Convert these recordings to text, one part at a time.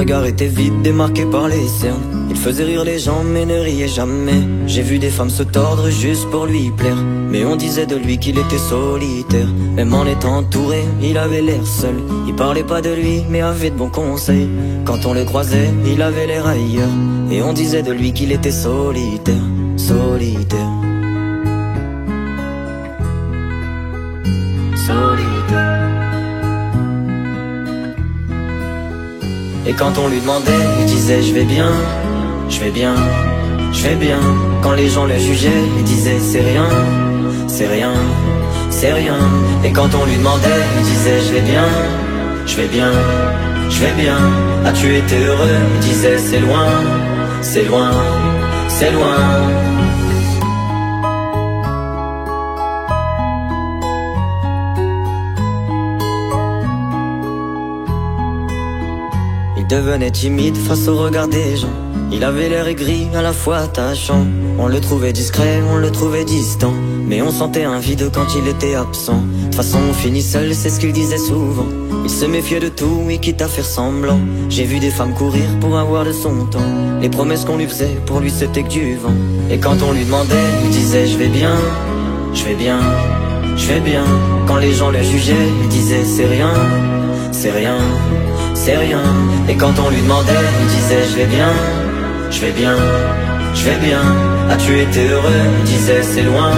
regard était vide, démarqué par les cernes. Il faisait rire les gens mais ne riait jamais. J'ai vu des femmes se tordre juste pour lui plaire, mais on disait de lui qu'il était solitaire. Même en étant entouré, il avait l'air seul. Il parlait pas de lui mais avait de bons conseils. Quand on le croisait, il avait l'air ailleurs, et on disait de lui qu'il était solitaire, solitaire, solitaire. Et quand on lui demandait, il disait je vais bien, je vais bien, je vais bien. Quand les gens le jugeaient, il disait c'est rien, c'est rien, c'est rien. Et quand on lui demandait, il disait je vais bien, je vais bien, je vais bien. As-tu été heureux? Il disait c'est loin, c'est loin, c'est loin. Il devenait timide face au regard des gens. Il avait l'air aigri, à la fois attachant. On le trouvait discret, on le trouvait distant, mais on sentait un vide quand il était absent. De toute façon on finit seul, c'est ce qu'il disait souvent. Il se méfiait de tout et quitte à faire semblant. J'ai vu des femmes courir pour avoir de son temps. Les promesses qu'on lui faisait, pour lui c'était que du vent. Et quand on lui demandait, il disait je vais bien, je vais bien, je vais bien. Quand les gens le jugeaient, il disait c'est rien, c'est rien, c'est rien. Et quand on lui demandait, il disait je vais bien, je vais bien, je vais bien. As-tu été heureux? Il disait c'est loin,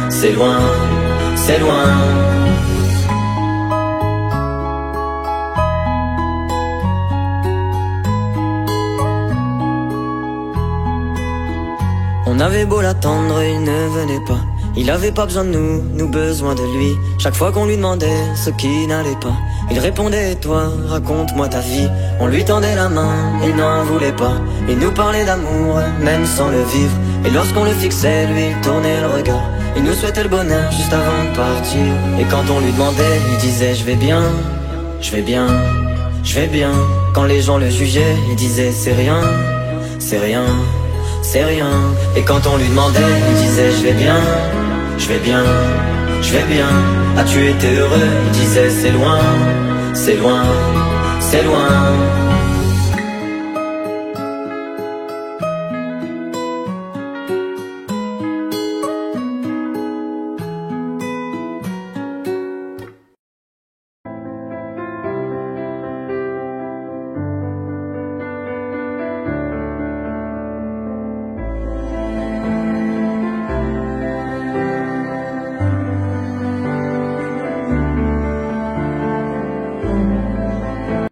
c'est loin, c'est loin. On avait beau l'attendre, il ne venait pas. Il avait pas besoin de nous, nous besoin de lui. Chaque fois qu'on lui demandait ce qui n'allait pas, il répondait toi, raconte-moi ta vie. On lui tendait la main, il n'en voulait pas. Il nous parlait d'amour, même sans le vivre. Et lorsqu'on le fixait, lui il tournait le regard. Il nous souhaitait le bonheur juste avant de partir. Et quand on lui demandait, il disait je vais bien, je vais bien, je vais bien. Quand les gens le jugeaient, il disait c'est rien, c'est rien, c'est rien. Et quand on lui demandait, il disait je vais bien, je vais bien, je vais bien. As-tu été heureux? Il disait c'est loin, c'est loin, c'est loin.